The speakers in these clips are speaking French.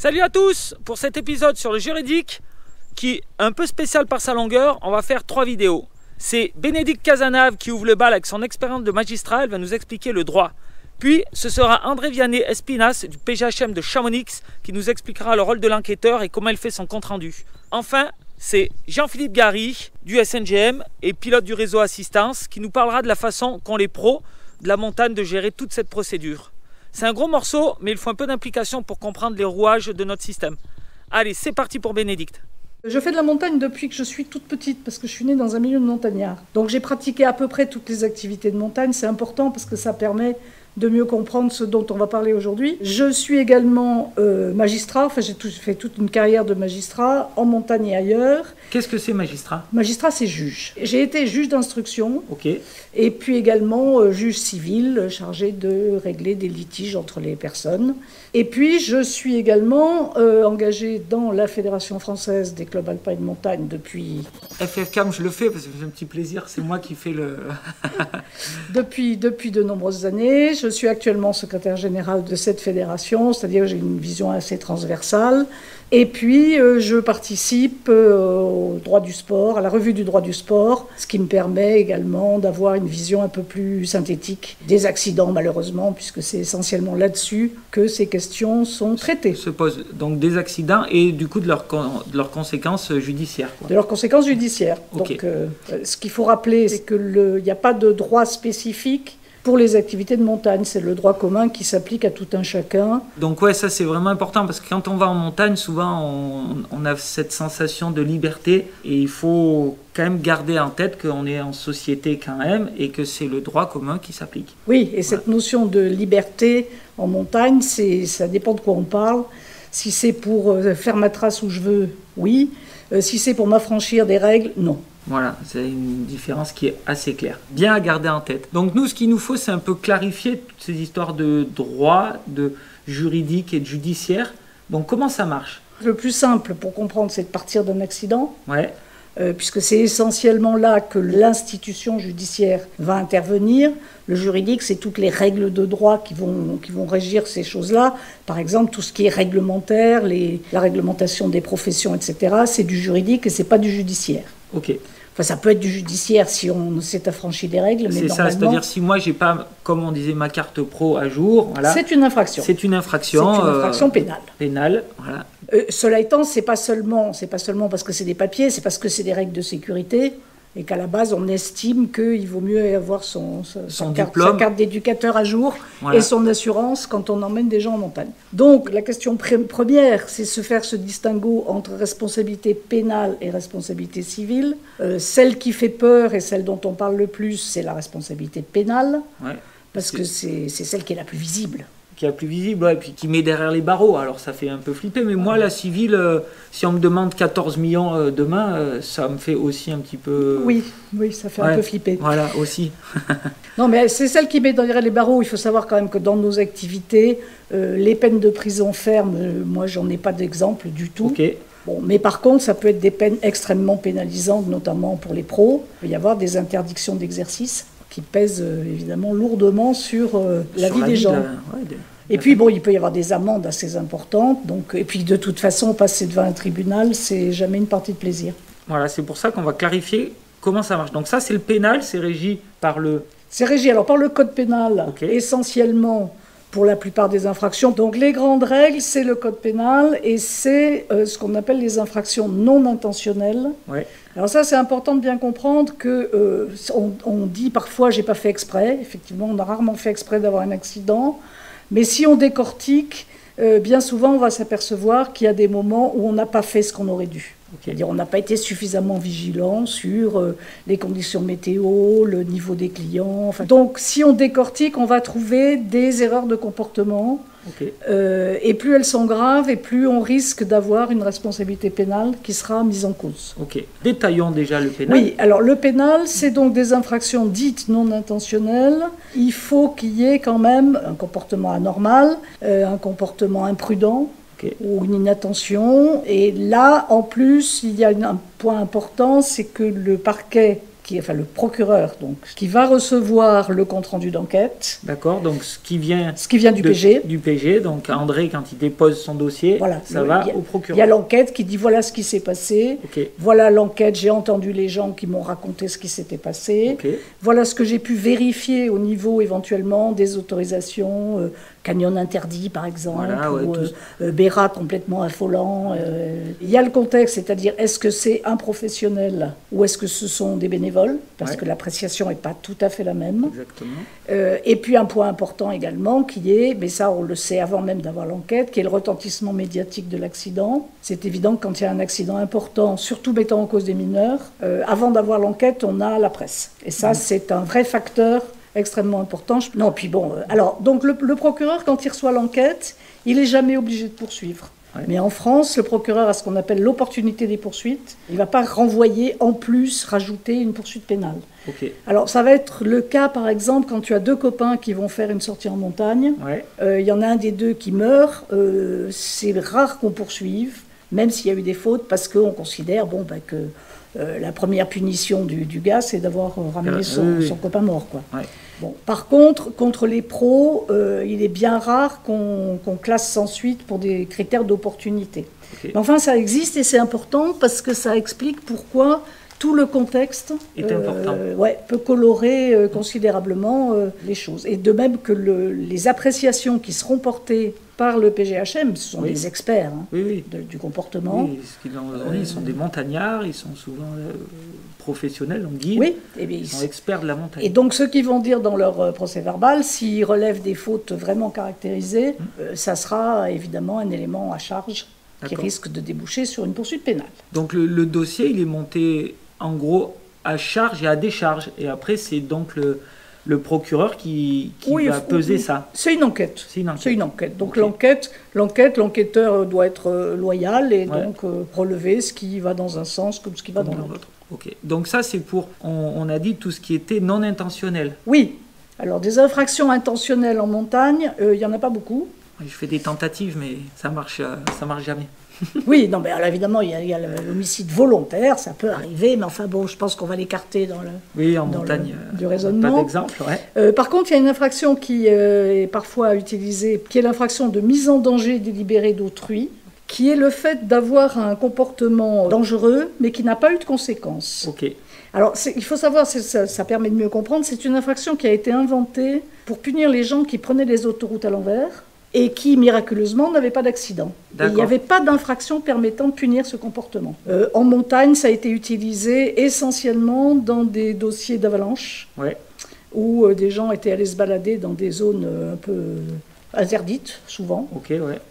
Salut à tous! Pour cet épisode sur le juridique, qui est un peu spécial par sa longueur, on va faire 3 vidéos. C'est Bénédicte Cazenave qui ouvre le bal avec son expérience de magistrat, elle va nous expliquer le droit. Puis ce sera André Vianney Espinas du PGHM de Chamonix qui nous expliquera le rôle de l'enquêteur et comment il fait son compte-rendu. Enfin, c'est Jean-Philippe Gary du SNGM et pilote du réseau assistance qui nous parlera de la façon qu'ont les pros de la montagne de gérer toute cette procédure. C'est un gros morceau, mais il faut un peu d'implication pour comprendre les rouages de notre système. Allez, c'est parti pour Bénédicte. Je fais de la montagne depuis que je suis toute petite, parce que je suis née dans un milieu de montagnard. Donc j'ai pratiqué à peu près toutes les activités de montagne. C'est important parce que ça permet de mieux comprendre ce dont on va parler aujourd'hui. Je suis également magistrat, enfin j'ai fait toute une carrière de magistrat en montagne et ailleurs. Qu'est-ce que c'est magistrat? Magistrat, c'est juge. J'ai été juge d'instruction, Ok. et puis également juge civil, chargé de régler des litiges entre les personnes. Et puis je suis également engagée dans la Fédération française des clubs alpins et de montagne depuis... FFCAM, je le fais parce que j'ai un petit plaisir, c'est moi qui fais le... depuis de nombreuses années. Je suis actuellement secrétaire général de cette fédération, c'est-à-dire que j'ai une vision assez transversale. Et puis, je participe au droit du sport, à la revue du droit du sport, ce qui me permet également d'avoir une vision un peu plus synthétique des accidents, malheureusement, puisque c'est essentiellement là-dessus que ces questions sont traitées. Se posent donc des accidents et du coup de leurs conséquences judiciaires. Quoi. De leurs conséquences judiciaires. Okay. Donc, ce qu'il faut rappeler, c'est qu'il n'y a pas de droit spécifique pour les activités de montagne, c'est le droit commun qui s'applique à tout un chacun. Donc ouais, ça c'est vraiment important parce que quand on va en montagne, souvent on a cette sensation de liberté et il faut quand même garder en tête qu'on est en société quand même et que c'est le droit commun qui s'applique. Oui, et cette notion de liberté en montagne, ça dépend de quoi on parle. Si c'est pour faire ma trace où je veux, oui. Si c'est pour m'affranchir des règles, non. Voilà, c'est une différence qui est assez claire. Bien à garder en tête. Donc nous, ce qu'il nous faut, c'est un peu clarifier toutes ces histoires de droit, de juridique et de judiciaire. Donc comment ça marche? Le plus simple pour comprendre, c'est de partir d'un accident. Ouais. Puisque c'est essentiellement là que l'institution judiciaire va intervenir. Le juridique, c'est toutes les règles de droit qui vont régir ces choses-là. Par exemple, tout ce qui est réglementaire, la réglementation des professions, etc., c'est du juridique et c'est pas du judiciaire. Ok. Enfin, ça peut être du judiciaire si on s'est affranchi des règles, mais c'est ça, c'est-à-dire si moi j'ai pas, comme on disait, ma carte pro à jour, voilà. C'est une infraction. C'est une infraction. C'est une infraction pénale. Pénale, voilà. Cela étant, c'est pas seulement parce que c'est des papiers, c'est parce que c'est des règles de sécurité et qu'à la base on estime qu'il vaut mieux avoir sa carte d'éducateur à jour, voilà, et son assurance quand on emmène des gens en montagne. Donc la question première, c'est se faire ce distinguo entre responsabilité pénale et responsabilité civile. Celle qui fait peur et celle dont on parle le plus, c'est la responsabilité pénale, ouais, parce que c'est celle qui est la plus visible. Qui est la plus visible, ouais, et puis qui met derrière les barreaux. Alors ça fait un peu flipper, mais moi, la civile, si on me demande 14 millions demain, ça me fait aussi un petit peu... Oui, ça fait un peu flipper. Voilà, aussi. Non, mais c'est celle qui met derrière les barreaux. Il faut savoir quand même que dans nos activités, les peines de prison ferme, moi, j'en ai pas d'exemple du tout. Ok. Bon, mais par contre, ça peut être des peines extrêmement pénalisantes, notamment pour les pros. Il peut y avoir des interdictions d'exercice qui pèsent évidemment lourdement sur la vie des gens. Et puis, bon, il peut y avoir des amendes assez importantes. Donc, et puis, de toute façon, passer devant un tribunal, c'est jamais une partie de plaisir. Voilà, c'est pour ça qu'on va clarifier comment ça marche. Donc ça, c'est le pénal, c'est régi par le... C'est régi alors par le code pénal, okay, essentiellement pour la plupart des infractions. Donc les grandes règles, c'est le code pénal et c'est ce qu'on appelle les infractions non intentionnelles. Ouais. Alors ça, c'est important de bien comprendre que on dit parfois « j'ai pas fait exprès ». Effectivement, on a rarement fait exprès d'avoir un accident. Mais si on décortique, bien souvent, on va s'apercevoir qu'il y a des moments où on n'a pas fait ce qu'on aurait dû. Okay. C'est-à-dire on n'a pas été suffisamment vigilant sur les conditions météo, le niveau des clients. Enfin, donc, si on décortique, on va trouver des erreurs de comportement. Okay. Et plus elles sont graves, et plus on risque d'avoir une responsabilité pénale qui sera mise en cause. Ok. Détaillons déjà le pénal. Oui, alors le pénal, c'est donc des infractions dites non intentionnelles. Il faut qu'il y ait quand même un comportement anormal, un comportement imprudent, okay, ou une inattention. Et là, en plus, il y a un point important, c'est que le parquet le procureur, donc, qui va recevoir le compte-rendu d'enquête. D'accord, donc ce qui vient du PG. Du PG, donc André, quand il dépose son dossier, voilà, ça va au procureur. Il y a l'enquête qui dit voilà ce qui s'est passé, voilà l'enquête, j'ai entendu les gens qui m'ont raconté ce qui s'était passé, voilà ce que j'ai pu vérifier au niveau éventuellement des autorisations, canyon interdit par exemple, Béra complètement affolant. Il y a le contexte, c'est-à-dire est-ce que c'est un professionnel ou est-ce que ce sont des bénévoles, parce que l'appréciation n'est pas tout à fait la même. Exactement. Et puis un point important également qui est, mais ça on le sait avant même d'avoir l'enquête, qui est le retentissement médiatique de l'accident. C'est évident que quand il y a un accident important, surtout mettant en cause des mineurs, avant d'avoir l'enquête, on a la presse. Et ça, c'est un vrai facteur extrêmement important. Non, puis bon, alors, donc le procureur, quand il reçoit l'enquête, il n'est jamais obligé de poursuivre. Mais en France, le procureur a ce qu'on appelle l'opportunité des poursuites. Il ne va pas renvoyer, en plus, rajouter une poursuite pénale. Alors, ça va être le cas, par exemple, quand tu as deux copains qui vont faire une sortie en montagne. Il y en a un des deux qui meurt. C'est rare qu'on poursuive, même s'il y a eu des fautes, parce qu'on considère que la première punition du gars, c'est d'avoir ramené son copain mort, quoi. Bon, par contre les pros, il est bien rare qu'on classe sans suite pour des critères d'opportunité. Mais enfin, ça existe et c'est important parce que ça explique pourquoi tout le contexte peut colorer considérablement les choses. Et de même que les appréciations qui seront portées par le PGHM, ce sont des experts du comportement. Ils sont des montagnards, ils sont souvent professionnels en guide, ils sont experts de la montagne. Et donc ceux qui vont dire dans leur procès verbal, s'ils relèvent des fautes vraiment caractérisées, ça sera évidemment un élément à charge qui risque de déboucher sur une poursuite pénale. Donc le dossier, il est monté en gros à charge et à décharge, et après c'est donc le procureur qui va peser ça. C'est une enquête. C'est une enquête. Donc l'enquêteur doit être loyal et donc relever ce qui va dans un sens comme ce qui va dans l'autre. Donc ça c'est pour, on a dit tout ce qui était non intentionnel. Oui. Alors des infractions intentionnelles en montagne, il n'y en a pas beaucoup. Je fais des tentatives mais ça marche jamais. Oui, non, mais alors, évidemment, il y a l'homicide volontaire, ça peut arriver, mais enfin bon, je pense qu'on va l'écarter dans montagne, du raisonnement. Pas d'exemple, par contre, il y a une infraction qui est parfois utilisée, qui est l'infraction de mise en danger délibérée d'autrui, qui est le fait d'avoir un comportement dangereux, mais qui n'a pas eu de conséquences. Alors, il faut savoir, ça permet de mieux comprendre, c'est une infraction qui a été inventée pour punir les gens qui prenaient les autoroutes à l'envers, et qui, miraculeusement, n'avaient pas d'accident. Et il n'y avait pas d'infraction permettant de punir ce comportement. En montagne, ça a été utilisé essentiellement dans des dossiers d'avalanche, où des gens étaient allés se balader dans des zones un peu interdites, souvent.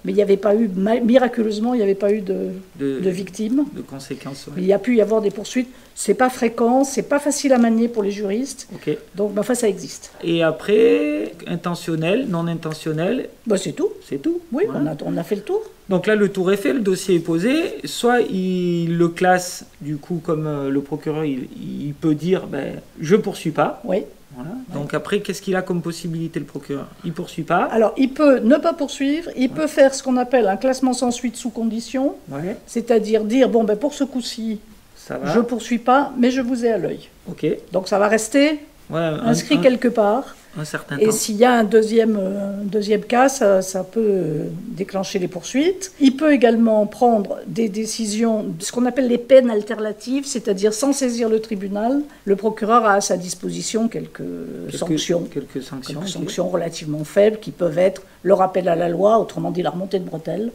Mais il n'y avait pas eu, miraculeusement, il n'y avait pas eu de victimes. De conséquences, Il y a pu y avoir des poursuites. C'est pas fréquent, c'est pas facile à manier pour les juristes. Donc, enfin, ça existe. Et après, intentionnel, non intentionnel. C'est tout. C'est tout. Oui, on a fait le tour. Donc là, le tour est fait, le dossier est posé. Soit il le classe, du coup, comme le procureur, il peut dire, je poursuis pas. Donc après, qu'est-ce qu'il a comme possibilité, le procureur? Il poursuit pas. Alors, il peut ne pas poursuivre. Il peut faire ce qu'on appelle un classement sans suite sous condition. C'est-à-dire dire, pour ce coup-ci, je ne poursuis pas, mais je vous ai à l'œil. Donc ça va rester inscrit quelque part. Un certain temps. Et s'il y a un deuxième cas, ça peut déclencher les poursuites. Il peut également prendre des décisions, ce qu'on appelle les peines alternatives, c'est-à-dire sans saisir le tribunal, le procureur a à sa disposition quelques sanctions relativement faibles qui peuvent être le rappel à la loi, autrement dit la remontée de bretelles.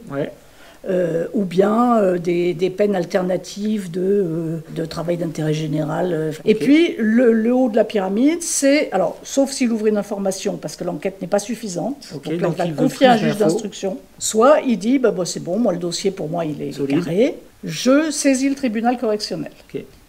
Ou bien des peines alternatives de travail d'intérêt général. Et puis, le haut de la pyramide, c'est, alors, sauf s'il ouvre une information, parce que l'enquête n'est pas suffisante, donc là, il va confier à un juge d'instruction, soit il dit, c'est bon, moi, le dossier, pour moi, il est carré, je saisis le tribunal correctionnel.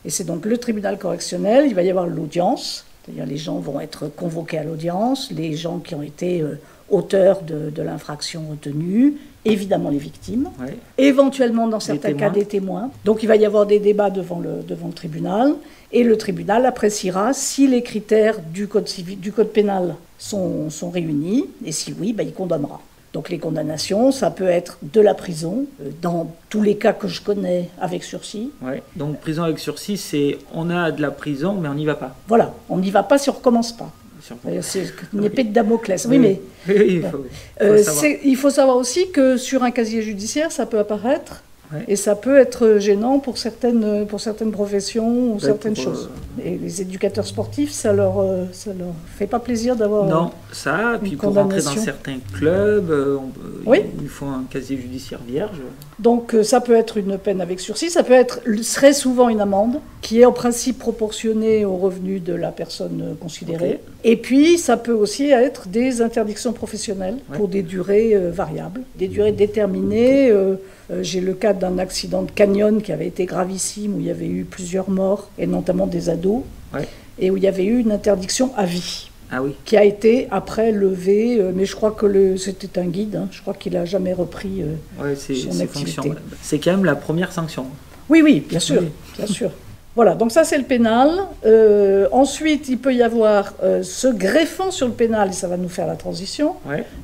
Et c'est donc le tribunal correctionnel, il va y avoir l'audience, c'est-à-dire les gens vont être convoqués à l'audience, les gens qui ont été auteurs de l'infraction retenue, évidemment les victimes, éventuellement dans certains cas des témoins. Donc il va y avoir des débats devant le tribunal, et le tribunal appréciera si les critères du code pénal sont réunis, et si oui, il condamnera. Donc les condamnations, ça peut être de la prison, dans tous les cas que je connais, avec sursis. Ouais. Donc prison avec sursis, c'est on a de la prison, mais on n'y va pas. Voilà, on n'y va pas si on ne recommence pas. C'est une épée de Damoclès. Oui, mais il faut savoir aussi que sur un casier judiciaire, ça peut apparaître. Ouais. Et ça peut être gênant pour certaines professions ou certaines choses. Et les éducateurs sportifs, ça leur fait pas plaisir d'avoir. Non, ça, puis pour rentrer dans certains clubs, il faut un casier judiciaire vierge. Donc ça peut être une peine avec sursis, ça peut être très souvent une amende, qui est en principe proportionnée au revenu de la personne considérée. Okay. Et puis ça peut aussi être des interdictions professionnelles pour des durées variables, des durées déterminées. J'ai le cas d'un accident de canyon qui avait été gravissime, où il y avait eu plusieurs morts, et notamment des ados, et où il y avait eu une interdiction à vie, qui a été après levée, mais je crois que c'était un guide, je crois qu'il n'a jamais repris son activité. C'est quand même la première sanction. Oui, bien sûr, bien sûr. Voilà, donc ça c'est le pénal. Ensuite, il peut y avoir, se greffant sur le pénal, et ça va nous faire la transition,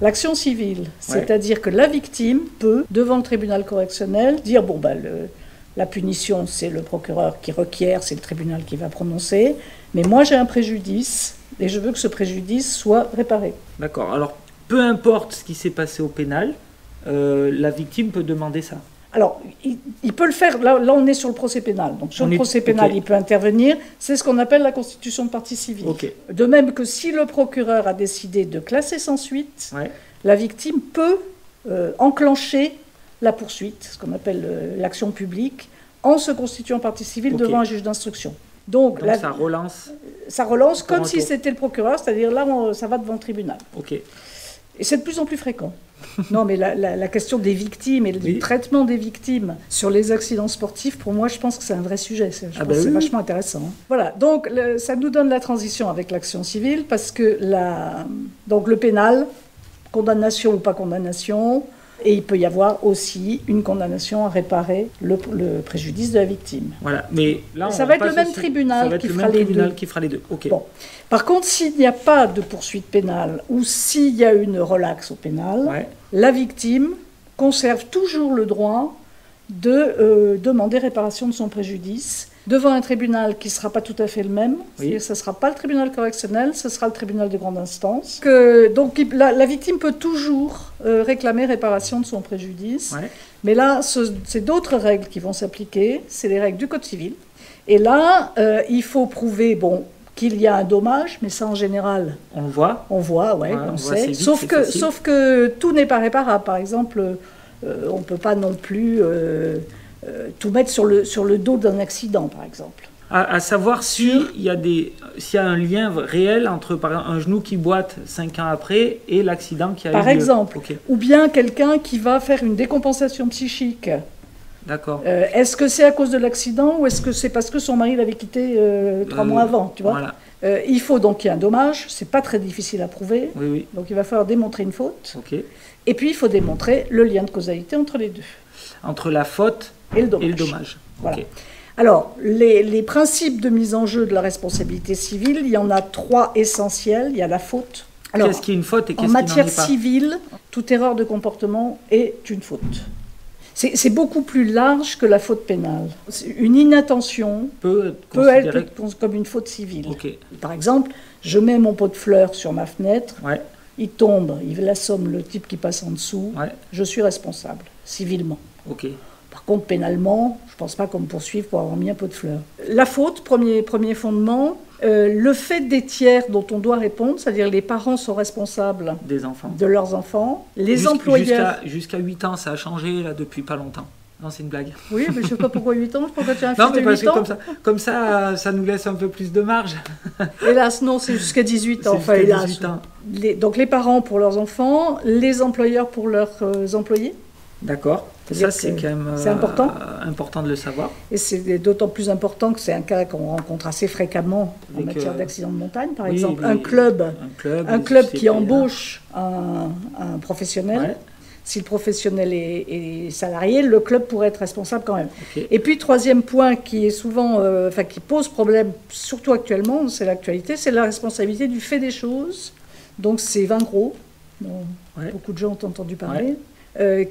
l'action civile. C'est-à-dire que la victime peut, devant le tribunal correctionnel, dire, la punition, c'est le procureur qui requiert, c'est le tribunal qui va prononcer, mais moi j'ai un préjudice, et je veux que ce préjudice soit réparé. D'accord, alors peu importe ce qui s'est passé au pénal, la victime peut demander ça. Alors, il peut le faire, là on est sur le procès pénal. Donc sur le procès pénal, il peut intervenir. C'est ce qu'on appelle la constitution de partie civile. De même que si le procureur a décidé de classer sans suite, la victime peut enclencher la poursuite, ce qu'on appelle l'action publique, en se constituant partie civile devant un juge d'instruction. Donc ça relance. Ça relance comme si c'était le procureur, c'est-à-dire là, ça va devant le tribunal. Et c'est de plus en plus fréquent. Non, mais la question des victimes et du traitement des victimes sur les accidents sportifs, pour moi, je pense que c'est un vrai sujet. C'est vachement intéressant. Voilà, donc ça nous donne la transition avec l'action civile, parce que donc le pénal, condamnation ou pas condamnation, et il peut y avoir aussi une condamnation à réparer le préjudice de la victime. Voilà, mais là, ça va être le même tribunal qui fera les deux. Bon. Par contre, s'il n'y a pas de poursuite pénale ou s'il y a une relaxe au pénal, la victime conserve toujours le droit de demander réparation de son préjudice devant un tribunal qui ne sera pas tout à fait le même. C'est-à-dire que ce ne sera pas le tribunal correctionnel, ce sera le tribunal de grande instance. Donc la victime peut toujours réclamer réparation de son préjudice. Mais là, c'est d'autres règles qui vont s'appliquer. C'est les règles du Code civil. Et là, il faut prouver, qu'il y a un dommage, mais ça en général... On le voit. On sait. Vite, sauf que tout n'est pas réparable. Par exemple, on ne peut pas non plus tout mettre sur le dos d'un accident, par exemple. À savoir s'il y a un lien réel entre par exemple, un genou qui boite 5 ans après et l'accident qui a eu lieu. Par exemple. Ou bien quelqu'un qui va faire une décompensation psychique. D'accord. Est-ce que c'est à cause de l'accident ou est-ce que c'est parce que son mari l'avait quitté 3 mois avant, tu vois ? Voilà. Il faut donc qu'il y ait un dommage, c'est pas très difficile à prouver, donc il va falloir démontrer une faute, et puis il faut démontrer le lien de causalité entre les deux. Entre la faute et le dommage. Voilà. Alors, les principes de mise en jeu de la responsabilité civile, il y en a 3 essentiels, il y a la faute. Alors, qu'est-ce qui est une faute et qu'est-ce qui n'en est pas ? En matière civile, toute erreur de comportement est une faute. C'est beaucoup plus large que la faute pénale. Une inattention peut être comme une faute civile. Par exemple, je mets mon pot de fleurs sur ma fenêtre, il tombe, il assomme le type qui passe en dessous, je suis responsable, civilement. Par contre, pénalement, je ne pense pas qu'on me poursuive pour avoir mis un pot de fleurs. La faute, premier fondement, le fait des tiers dont on doit répondre, c'est-à-dire les parents sont responsables des enfants. De leurs enfants, les employeurs... Jusqu'à 8 ans, ça a changé là, depuis pas longtemps. Non, c'est une blague. Oui, mais je ne sais pas pourquoi 8 ans, pourquoi tu as un fils de 8 ans. Comme ça, ça nous laisse un peu plus de marge. Hélas, non, c'est jusqu'à 18 ans. Enfin, hélas. 18 ans. Donc les parents pour leurs enfants, les employeurs pour leurs employés. D'accord. Ça, c'est quand même important de le savoir. Et c'est d'autant plus important que c'est un cas qu'on rencontre assez fréquemment en matière d'accident de montagne. Par exemple, un club qui embauche un professionnel. Si le professionnel est salarié, le club pourrait être responsable quand même. Et puis, troisième point qui est souvent, qui pose problème, surtout actuellement, c'est l'actualité, c'est la responsabilité du fait des choses. Donc, c'est 20 gros. dont beaucoup de gens ont entendu parler,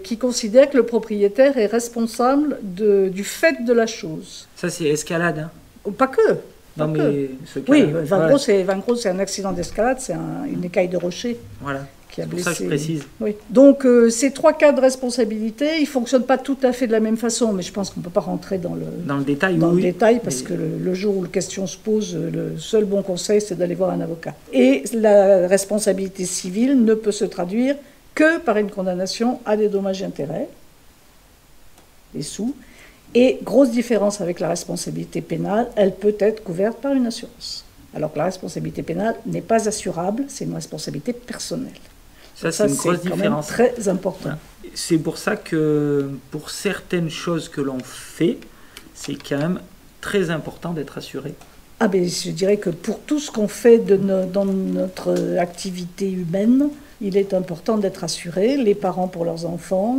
qui considère que le propriétaire est responsable du fait de la chose. Ça, c'est escalade, hein. Pas que. Non, mais oui, Vin Gros, c'est un accident d'escalade, c'est une écaille de rocher. Voilà. Qui a blessé. Pour ça, je précise. Oui. Donc, ces 3 cas de responsabilité, ils ne fonctionnent pas tout à fait de la même façon, mais je pense qu'on ne peut pas rentrer dans le détail, parce que le jour où la question se pose, le seul bon conseil, c'est d'aller voir un avocat. Et la responsabilité civile ne peut se traduire que par une condamnation à des dommages et intérêts, des sous. Et grosse différence avec la responsabilité pénale, elle peut être couverte par une assurance. Alors que la responsabilité pénale n'est pas assurable, c'est une responsabilité personnelle. Ça, c'est une grosse différence. Très important. C'est pour ça que pour certaines choses que l'on fait, c'est quand même très important d'être assuré. Ah ben, je dirais que pour tout ce qu'on fait dans notre activité humaine, il est important d'être assuré, les parents pour leurs enfants,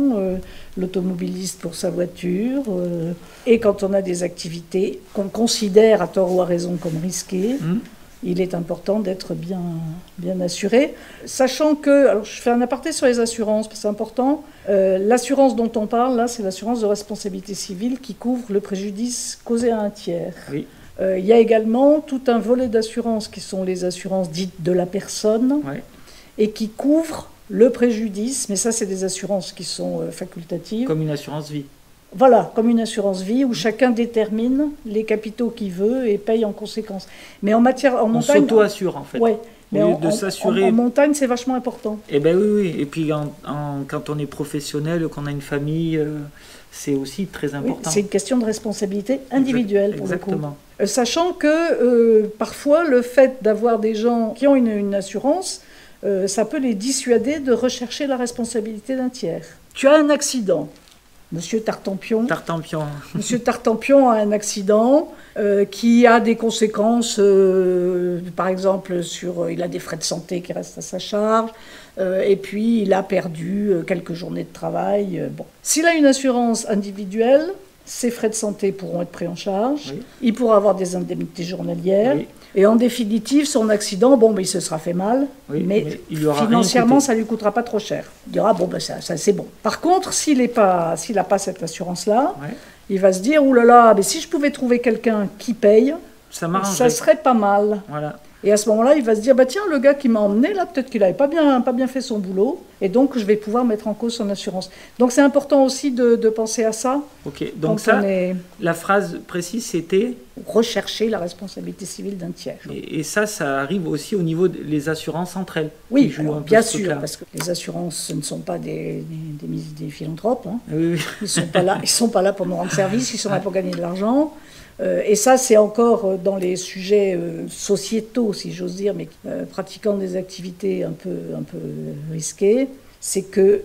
l'automobiliste pour sa voiture, et quand on a des activités qu'on considère à tort ou à raison comme risquées, il est important d'être bien assuré. Sachant que, alors je fais un aparté sur les assurances, parce que c'est important, l'assurance dont on parle, là, c'est l'assurance de responsabilité civile qui couvre le préjudice causé à un tiers. Oui. Il y a également tout un volet d'assurance qui sont les assurances dites de la personne, et qui couvrent le préjudice, mais ça c'est des assurances qui sont facultatives. Comme une assurance vie. Voilà, comme une assurance vie où chacun détermine les capitaux qu'il veut et paye en conséquence. Mais en montagne... On s'auto-assure en fait. Ouais, mais de s'assurer. En montagne, c'est vachement important. Eh bien oui. Et puis quand on est professionnel, qu'on a une famille, c'est aussi très important. Oui, c'est une question de responsabilité individuelle pour Exactement. le coup. Sachant que parfois, le fait d'avoir des gens qui ont une assurance, ça peut les dissuader de rechercher la responsabilité d'un tiers. Tu as un accident. Monsieur Tartampion. Monsieur Tartampion a un accident qui a des conséquences, par exemple, il a des frais de santé qui restent à sa charge, et puis il a perdu quelques journées de travail. Bon. S'il a une assurance individuelle, ses frais de santé pourront être pris en charge, il pourra avoir des indemnités journalières, et en définitive, son accident, il se sera fait mal, mais financièrement, ça ne lui coûtera pas trop cher. Il dira, ça c'est bon. Par contre, s'il n'a pas cette assurance-là, il va se dire, oulala, mais si je pouvais trouver quelqu'un qui paye, ça serait pas mal. Voilà. Et à ce moment-là, il va se dire, tiens, le gars qui m'a emmené, là, peut-être qu'il n'avait pas bien fait son boulot, et donc je vais pouvoir mettre en cause son assurance. Donc c'est important aussi de penser à ça. Ok, donc la phrase précise, c'était rechercher la responsabilité civile d'un tiers. Et ça arrive aussi au niveau des assurances entre elles. Oui, bien sûr, parce que les assurances, ce ne sont pas des philanthropes. Hein. Oui. Ils sont pas là pour nous rendre service, ils sont là pour gagner de l'argent. Et ça, c'est encore dans les sujets sociétaux, si j'ose dire, mais pratiquant des activités un peu risquées, c'est que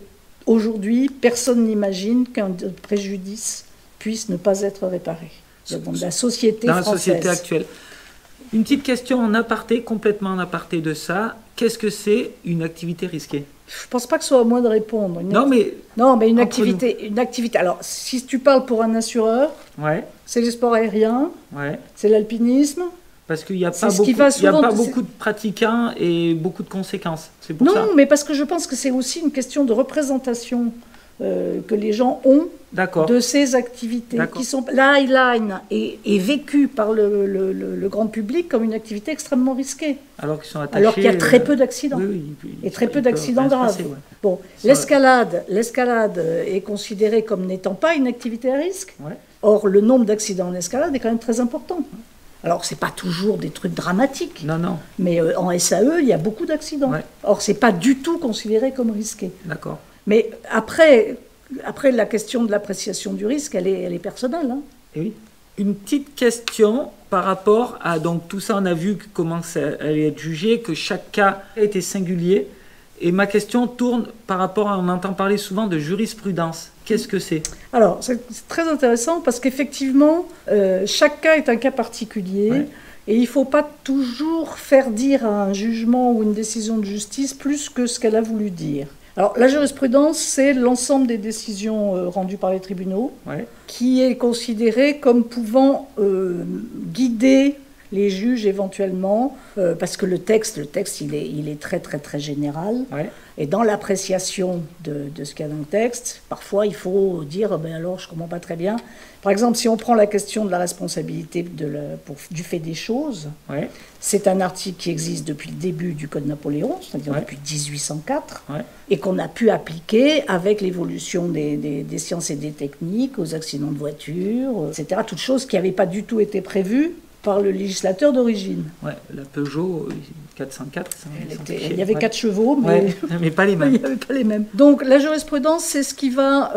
aujourd'hui, personne n'imagine qu'un préjudice puisse ne pas être réparé. Dans la société française. Dans la société actuelle. Une petite question complètement en aparté de ça. Qu'est-ce que c'est une activité risquée ? Je ne pense pas que ce soit à moi de répondre. Mais une activité. Alors, si tu parles pour un assureur, c'est les sports aériens, c'est l'alpinisme. Parce qu'il n'y a pas beaucoup de pratiquants et beaucoup de conséquences. C'est pour ça. Non, mais parce que je pense que c'est aussi une question de représentation que les gens ont de ces activités. La highline est vécue par le grand public comme une activité extrêmement risquée. Alors qu'il y a très peu d'accidents. Et très peu d'accidents graves. Bon, l'escalade est considérée comme n'étant pas une activité à risque. Or, le nombre d'accidents en escalade est quand même très important. Alors, ce n'est pas toujours des trucs dramatiques. Non. Mais en SAE, il y a beaucoup d'accidents. Or, ce n'est pas du tout considéré comme risqué. D'accord. Mais après, la question de l'appréciation du risque, elle est personnelle. Hein. Et oui. Une petite question par rapport à... Donc, tout ça, on a vu comment ça allait être jugé, que chaque cas était singulier. Et ma question tourne par rapport à... On entend parler souvent de jurisprudence. Qu'est-ce que c'est ? Alors, c'est très intéressant parce qu'effectivement, chaque cas est un cas particulier. Et il ne faut pas toujours faire dire à un jugement ou une décision de justice plus que ce qu'elle a voulu dire. Alors, la jurisprudence, c'est l'ensemble des décisions rendues par les tribunaux qui est considérée comme pouvant guider les juges éventuellement, parce que le texte il est très très très général. Ouais. Et dans l'appréciation de ce qu'il y a dans le texte, parfois il faut dire, ben alors je ne comprends pas très bien. Par exemple, si on prend la question de la responsabilité du fait des choses, ouais. C'est un article qui existe depuis le début du Code Napoléon, c'est-à-dire ouais. Depuis 1804, ouais. Et qu'on a pu appliquer avec l'évolution des sciences et des techniques, aux accidents de voiture, etc. Toutes choses qui n'avaient pas du tout été prévues par le législateur d'origine. Ouais, la Peugeot 404, il y avait 4 chevaux, mais pas les mêmes. Il n'y avait pas les mêmes. Donc la jurisprudence, c'est ce qui va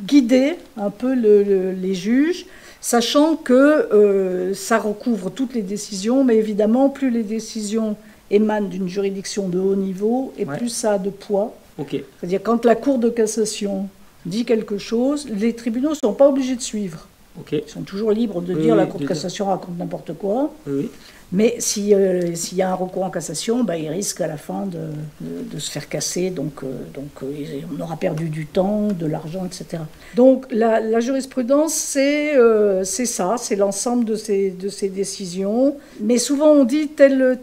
guider un peu les juges, sachant que ça recouvre toutes les décisions, mais évidemment, plus les décisions émanent d'une juridiction de haut niveau, et ouais. Plus ça a de poids. Okay. C'est-à-dire quand la Cour de cassation dit quelque chose, les tribunaux ne sont pas obligés de suivre. Okay. Ils sont toujours libres de dire la Cour de cassation raconte n'importe quoi. Oui. Mais s'il y a un recours en cassation, ben, il risque à la fin de se faire casser. Donc, on aura perdu du temps, de l'argent, etc. Donc la jurisprudence, c'est ça, c'est l'ensemble de ces décisions. Mais souvent on dit tel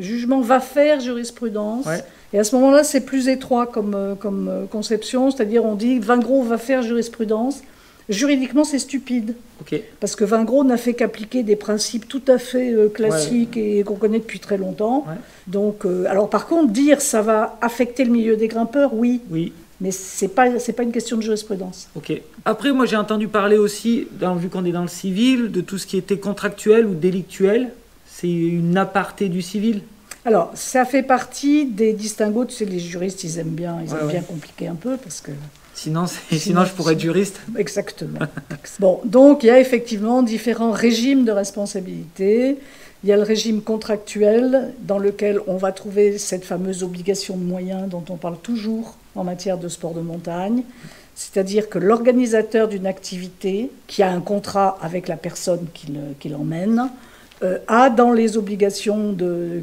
jugement va faire jurisprudence. Ouais. Et à ce moment-là, c'est plus étroit comme conception. C'est-à-dire on dit Vingros va faire jurisprudence. Juridiquement, c'est stupide, okay. Parce que Vingros n'a fait qu'appliquer des principes tout à fait classiques ouais. Et qu'on connaît depuis très longtemps. Ouais. Donc, alors par contre, dire ça va affecter le milieu des grimpeurs, oui. Mais c'est pas une question de jurisprudence. Ok. Après, moi, j'ai entendu parler aussi, vu qu'on est dans le civil, de tout ce qui était contractuel ou délictuel. C'est une aparté du civil. Alors, ça fait partie des distinguos. Tu sais, les juristes, ils aiment bien compliquer un peu parce que... Sinon, je pourrais être juriste. Exactement. Bon, donc il y a effectivement différents régimes de responsabilité. Il y a le régime contractuel dans lequel on va trouver cette fameuse obligation de moyens dont on parle toujours en matière de sport de montagne. C'est-à-dire que l'organisateur d'une activité qui a un contrat avec la personne qui l'emmène a dans les obligations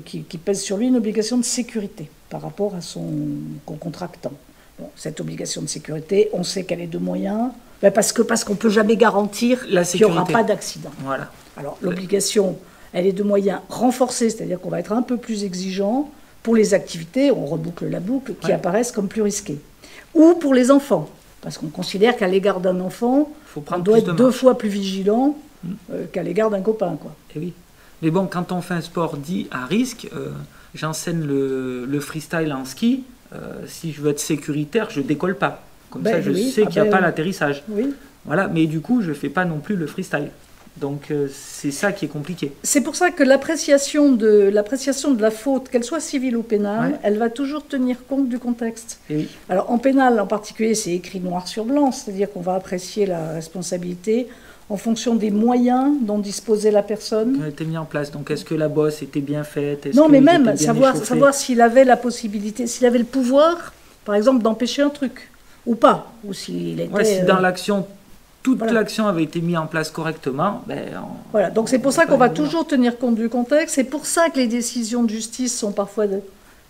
qui pèsent sur lui une obligation de sécurité par rapport à son contractant. Bon, cette obligation de sécurité, on sait qu'elle est de moyens, parce qu'on ne peut jamais garantir qu'il n'y aura pas d'accident. Voilà. Alors l'obligation, elle est de moyens renforcés, c'est-à-dire qu'on va être un peu plus exigeant pour les activités, on reboucle la boucle, qui apparaissent comme plus risquées. Ou pour les enfants, parce qu'on considère qu'à l'égard d'un enfant, on doit être 2 fois plus vigilant qu'à l'égard d'un copain. Quoi. Et oui. Mais bon, quand on fait un sport dit à risque, j'enseigne le freestyle en ski. Si je veux être sécuritaire, je ne décolle pas. Comme ça, je sais qu'il n'y a pas l'atterrissage. Oui. Voilà, mais du coup, je ne fais pas non plus le freestyle. Donc, c'est ça qui est compliqué. C'est pour ça que l'appréciation de la faute, qu'elle soit civile ou pénale, elle va toujours tenir compte du contexte. Et oui. Alors, en pénal, en particulier, c'est écrit noir sur blanc, c'est-à-dire qu'on va apprécier la responsabilité en fonction des moyens dont disposait la personne. Elle était mise en place. Donc, est-ce que la bosse était bien faite? Non, mais même savoir s'il avait la possibilité, s'il avait le pouvoir, par exemple, d'empêcher un truc, ou pas. Ou s'il était... si dans l'action, toute l'action avait été mise en place correctement, voilà, donc c'est pour ça qu'on va toujours tenir compte du contexte. C'est pour ça que les décisions de justice sont parfois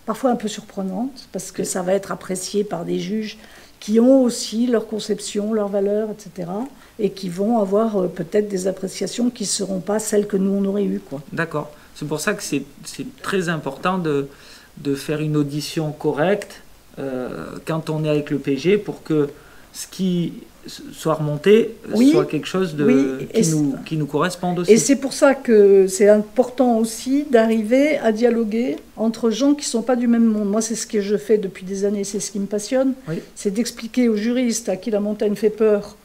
un peu surprenantes, parce que ça va être apprécié par des juges qui ont aussi leur conception, leurs valeurs, etc., et qui vont avoir peut-être des appréciations qui ne seront pas celles que nous, on aurait eues. D'accord. C'est pour ça que c'est très important de faire une audition correcte quand on est avec le PG pour que ce qui soit remonté soit quelque chose qui nous corresponde aussi. Et c'est pour ça que c'est important aussi d'arriver à dialoguer entre gens qui ne sont pas du même monde. Moi, c'est ce que je fais depuis des années, c'est ce qui me passionne. Oui. C'est d'expliquer aux juristes à qui la montagne fait peur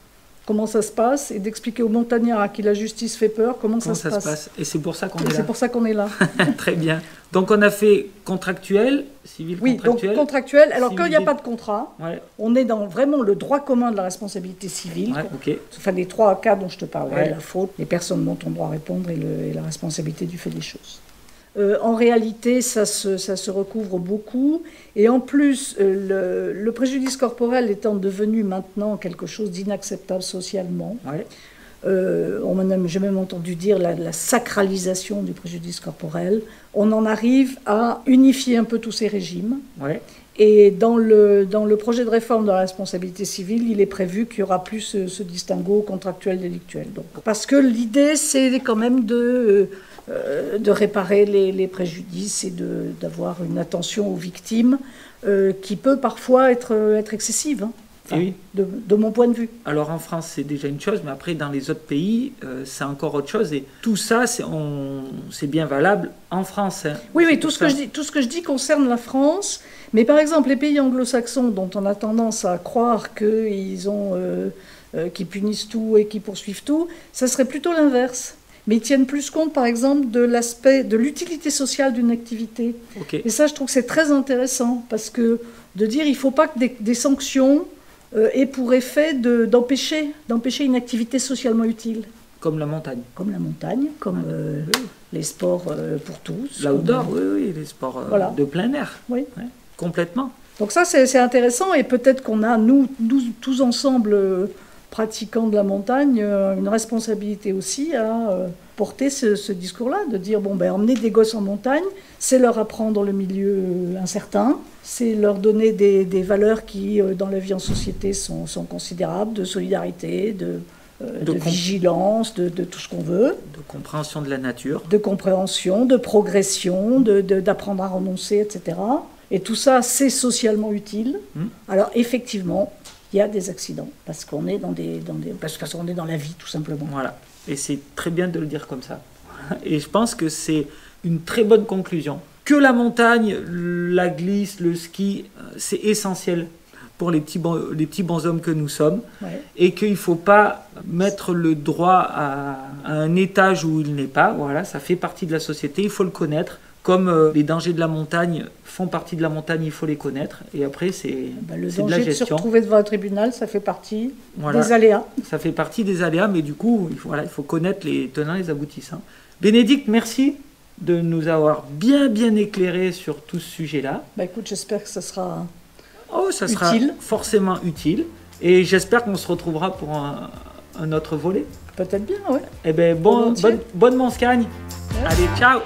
comment ça se passe, et d'expliquer aux montagnards à qui la justice fait peur comment ça se passe. Et c'est pour ça qu'on est là. C'est pour ça qu'on est là. Très bien. Donc on a fait contractuel, civil contractuel. Oui, donc contractuel. Alors quand il n'y a pas de contrat, on est dans vraiment le droit commun de la responsabilité civile. Enfin, les 3 cas dont je te parlais, la faute, les personnes dont on doit répondre et la responsabilité du fait des choses. En réalité, ça se recouvre beaucoup. Et en plus, le préjudice corporel étant devenu maintenant quelque chose d'inacceptable socialement, j'ai même entendu dire la sacralisation du préjudice corporel. On en arrive à unifier un peu tous ces régimes. Ouais. Et dans le projet de réforme de la responsabilité civile, il est prévu qu'il n'y aura plus ce distinguo contractuel-délictuel. Parce que l'idée, c'est quand même de réparer les préjudices et d'avoir une attention aux victimes qui peut parfois être excessive. Hein. Enfin, oui. De mon point de vue. Alors en France, c'est déjà une chose, mais après, dans les autres pays, c'est encore autre chose. Et tout ça, c'est bien valable en France. Hein. Oui, tout ce que je dis concerne la France. Mais par exemple, les pays anglo-saxons, dont on a tendance à croire qu'ils punissent tout et qu'ils poursuivent tout, ça serait plutôt l'inverse. Mais ils tiennent plus compte, par exemple, de l'utilité sociale d'une activité. Okay. Et ça, je trouve que c'est très intéressant, parce que de dire il ne faut pas que des sanctions aient pour effet d'empêcher une activité socialement utile. Comme la montagne. Comme la montagne, comme les sports pour tous. L'outdoor, oui, les sports de plein air. Oui. Ouais, complètement. Donc ça, c'est intéressant, et peut-être qu'on a, nous tous ensemble, pratiquants de la montagne, une responsabilité aussi à porter ce discours-là, de dire, emmener des gosses en montagne, c'est leur apprendre le milieu incertain, c'est leur donner des valeurs qui, dans la vie en société, sont considérables, de solidarité, de vigilance, de tout ce qu'on veut. De compréhension de la nature. De compréhension, de progression, d'apprendre à renoncer, etc. Et tout ça, c'est socialement utile. Alors, effectivement, il y a des accidents, parce qu'on est parce qu'on est dans la vie, tout simplement. Voilà, et c'est très bien de le dire comme ça. Et je pense que c'est une très bonne conclusion. Que la montagne, la glisse, le ski, c'est essentiel pour les petits bonshommes que nous sommes, et qu'il ne faut pas mettre le droit à un étage où il n'est pas. Voilà, ça fait partie de la société, il faut le connaître. Comme les dangers de la montagne font partie de la montagne, il faut les connaître. Et après, c'est de la gestion. Le danger de se retrouver devant un tribunal, ça fait partie des aléas. Ça fait partie des aléas, mais du coup, il faut connaître les tenants et les aboutissants. Bénédicte, merci de nous avoir bien éclairé sur tout ce sujet-là. Écoute, j'espère que ça sera ça sera forcément utile. Et j'espère qu'on se retrouvera pour un autre volet. Peut-être bien, oui. Eh bien, bonne Monscagne. Allez, ciao.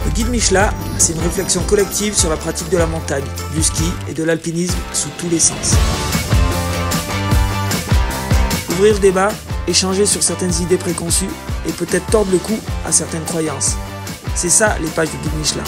Le guide Michelin, c'est une réflexion collective sur la pratique de la montagne, du ski et de l'alpinisme sous tous les sens. Ouvrir le débat, échanger sur certaines idées préconçues et peut-être tordre le cou à certaines croyances. C'est ça les pages du guide Michelin.